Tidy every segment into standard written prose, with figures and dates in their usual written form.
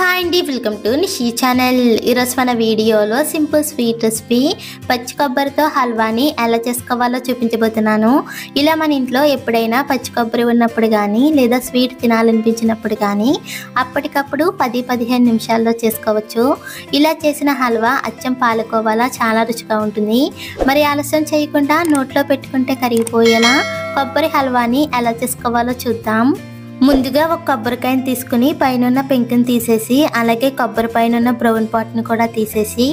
Hi అండి, welcome to Nishi channel. ఈరోజు మన వీడియోలో సింపుల్ స్వీట్ రెసిపీ పచ్చి కొబ్బరితో హల్వాని ఎలా చేసుకోవాలో చూపించబోతున్నాను. ఇలా మన ఇంట్లో ఎప్పుడైనా పచ్చి కొబ్బరి ఉన్నప్పుడు కానీ లేదా స్వీట్ తినాలనిపించినప్పుడు కానీ అప్పటికప్పుడు 10-15 నిమిషాల్లో చేసుకోవచ్చు. ఇలా చేసిన హల్వా అచ్చం పాలకోవాలా చాలా రుచిగా ఉంటుంది. మరి ఆలస్యం చేయకుండా నోట్లో పెట్టుకుంటే కరిగిపోయేలా కొబ్బరి హల్వాని ఎలా చేసుకోవాలో చూద్దాం. ముందుగా ఒక కొబ్బరికాయని తీసుకుని పైన పెంకుని తీసేసి అలాగే కొబ్బరి పైన బ్రౌన్ పాట్ని కూడా తీసేసి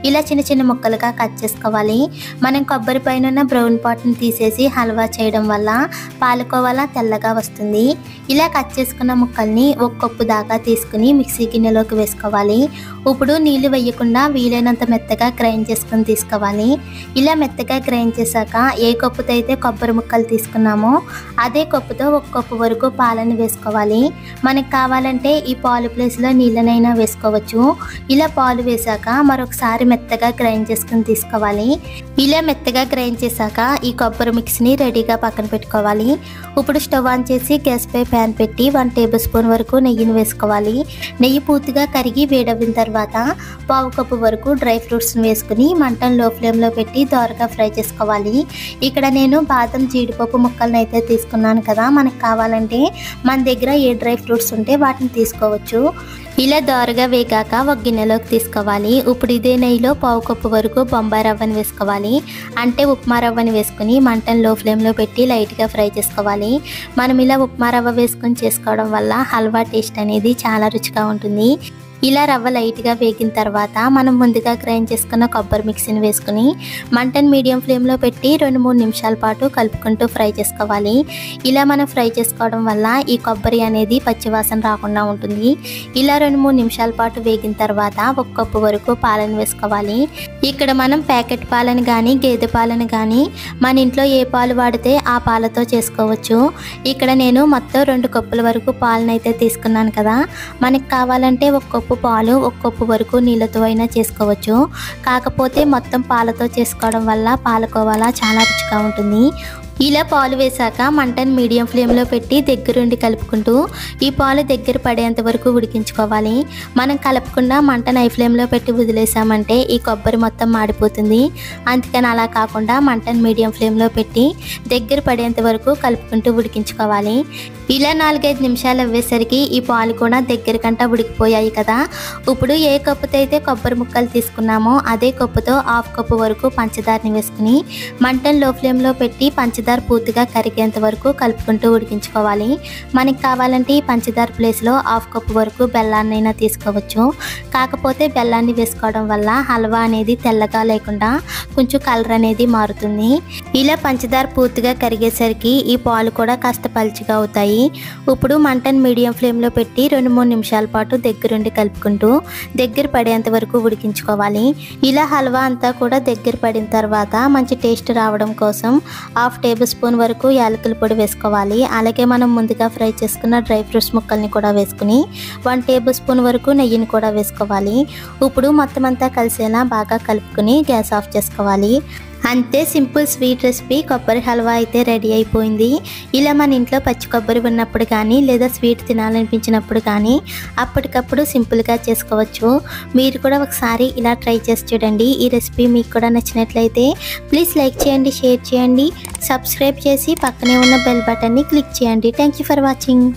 ఇలా చిన్న చిన్న ముక్కలుగా కట్ చేసుకోవాలి. మనం కొబ్బరి పైన బ్రౌన్ పాట్ని తీసేసి హల్వా చేయడం వల్ల పాలకోవాలా తెల్లగా వస్తుంది. ఇలా కట్ చేసుకున్న ముక్కల్ని ఒక కప్పు దాకా తీసుకుని మిక్సీ గిన్నెలోకి వేసుకోవాలి. ఇప్పుడు నీళ్లు వేయకుండా వీలైనంత మెత్తగా గ్రైండ్ చేసుకుని తీసుకోవాలి. ఇలా మెత్తగా గ్రైండ్ చేశాక ఏ కప్పుతో అయితే కొబ్బరి ముక్కలు తీసుకున్నామో అదే కప్పుతో ఒక కప్పు వరకు పాలని వేసుకోవాలి. మనకు కావాలంటే ఈ పాలు ప్లేస్లో నీళ్ళనైనా వేసుకోవచ్చు. ఇలా పాలు వేసాక మరొకసారి మెత్తగా గ్రైండ్ చేసుకుని తీసుకోవాలి. ఇలా మెత్తగా గ్రైండ్ చేశాక ఈ కొబ్బరి మిక్స్ని రెడీగా పక్కన పెట్టుకోవాలి. ఇప్పుడు స్టవ్ ఆన్ చేసి గ్యాస్ పై ప్యాన్ పెట్టి 1 టేబుల్ స్పూన్ వరకు నెయ్యిని వేసుకోవాలి. నెయ్యి పూర్తిగా కరిగి వేడవిన తర్వాత పావు కప్పు వరకు డ్రై ఫ్రూట్స్ని వేసుకుని మంటను లో ఫ్లేమ్లో పెట్టి దోరగా ఫ్రై చేసుకోవాలి. ఇక్కడ నేను బాదం జీడిపప్పు ముక్కలను అయితే తీసుకున్నాను కదా. మనకు కావాలంటే మన దగ్గర ఏ డ్రై ఫ్రూట్స్ ఉంటే వాటిని తీసుకోవచ్చు. ఇలా దోరగా వేగాక ఒక గిన్నెలోకి తీసుకోవాలి. ఇప్పుడు ఇదే నెయ్యిలో పావు కప్పు వరకు బొంబాయి రవ్వని వేసుకోవాలి. అంటే ఉప్మా రవ్వని వేసుకుని మంటను లో ఫ్లేమ్లో పెట్టి లైట్గా ఫ్రై చేసుకోవాలి. మనం ఇలా ఉప్మా రవ్వ వేసుకొని చేసుకోవడం వల్ల హల్వా టేస్ట్ అనేది చాలా రుచిగా ఉంటుంది. ఇలా రవ్వ లైట్గా వేగిన తర్వాత మనం ముందుగా గ్రైండ్ చేసుకున్న కొబ్బరి మిక్సీని వేసుకుని మంటను మీడియం ఫ్లేమ్లో పెట్టి 2-3 నిమిషాల పాటు కలుపుకుంటూ ఫ్రై చేసుకోవాలి. ఇలా మనం ఫ్రై చేసుకోవడం వల్ల ఈ కొబ్బరి అనేది పచ్చివాసన రాకుండా ఉంటుంది. ఇలా 2-3 నిమిషాల పాటు వేగిన తర్వాత ఒక కప్పు వరకు పాలను వేసుకోవాలి. ఇక్కడ మనం ప్యాకెట్ పాలను కానీ గేదె పాలను కానీ మన ఇంట్లో ఏ పాలు వాడితే ఆ పాలతో చేసుకోవచ్చు. ఇక్కడ నేను మొత్తం 2 కప్పుల వరకు పాలను అయితే తీసుకున్నాను కదా. మనకు కావాలంటే ఒక కప్పు పాలు ఒక కప్పు వరకు నీళ్ళతో అయినా చేసుకోవచ్చు. కాకపోతే మొత్తం పాలతో చేసుకోవడం వల్ల పాలకోవాలా చాలా రుచిగా ఉంటుంది. ఇలా పాలు వేసాక మంటను మీడియం ఫ్లేమ్లో పెట్టి దగ్గరుండి కలుపుకుంటూ ఈ పాలు దగ్గర పడేంత వరకు ఉడికించుకోవాలి. మనం కలపకుండా మంటను హై ఫ్లేమ్లో పెట్టి వదిలేసామంటే ఈ కొబ్బరి మొత్తం మాడిపోతుంది. అందుకని అలా కాకుండా మంటను మీడియం ఫ్లేమ్లో పెట్టి దగ్గర పడేంత వరకు కలుపుకుంటూ ఉడికించుకోవాలి. ఇలా 4-5 నిమిషాలు అవ్వేసరికి ఈ పాలు కూడా దగ్గరకంటా ఉడికిపోయాయి కదా. ఇప్పుడు ఏ కప్పుతో అయితే కొబ్బరి ముక్కలు తీసుకున్నామో అదే కప్పుతో హాఫ్ కప్పు వరకు పంచదారని వేసుకుని మంటను లో ఫ్లేమ్లో పెట్టి పంచదార పూర్తిగా కరిగేంత వరకు కలుపుకుంటూ ఉడికించుకోవాలి. మనకి కావాలంటే ఈ పంచదార ప్లేస్లో హాఫ్ కప్పు వరకు బెల్లాన్ని అయినా తీసుకోవచ్చు. కాకపోతే బెల్లాన్ని వేసుకోవడం వల్ల హల్వా అనేది తెల్లగా లేకుండా కొంచెం కలర్ అనేది మారుతుంది. ఇలా పంచదార పూర్తిగా కరిగేసరికి ఈ పాలు కూడా కాస్త పలుచగా అవుతాయి. ఇప్పుడు మంటను మీడియం ఫ్లేమ్లో పెట్టి 2-3 నిమిషాల పాటు దగ్గరుండి కలుపుకుంటూ దగ్గర పడేంత వరకు ఉడికించుకోవాలి. ఇలా హల్వా అంతా కూడా దగ్గర పడిన తర్వాత మంచి టేస్ట్ రావడం కోసం హాఫ్ టేబుల్ స్పూన్ వరకు యాలకుల పొడి వేసుకోవాలి. అలాగే మనం ముందుగా ఫ్రై చేసుకున్న డ్రై ఫ్రూట్స్ ముక్కల్ని కూడా వేసుకుని 1 టేబుల్ స్పూన్ వరకు నెయ్యిని కూడా వేసుకోవాలి. ఇప్పుడు మొత్తం అంతా కలిసేలా బాగా కలుపుకుని గ్యాస్ ఆఫ్ చేసుకోవాలి. అంతే, సింపుల్ స్వీట్ రెసిపీ కొబ్బరి హల్వా అయితే రెడీ అయిపోయింది. ఇలా మన ఇంట్లో పచ్చి కొబ్బరి ఉన్నప్పుడు కానీ లేదా స్వీట్ తినాలనిపించినప్పుడు కానీ అప్పటికప్పుడు సింపుల్గా చేసుకోవచ్చు. మీరు కూడా ఒకసారి ఇలా ట్రై చేసి చూడండి. ఈ రెసిపీ మీకు కూడా నచ్చినట్లయితే ప్లీజ్ లైక్ చేయండి, షేర్ చేయండి, సబ్స్క్రైబ్ చేసి పక్కనే ఉన్న బెల్ బటన్ని క్లిక్ చేయండి. Thank you for watching.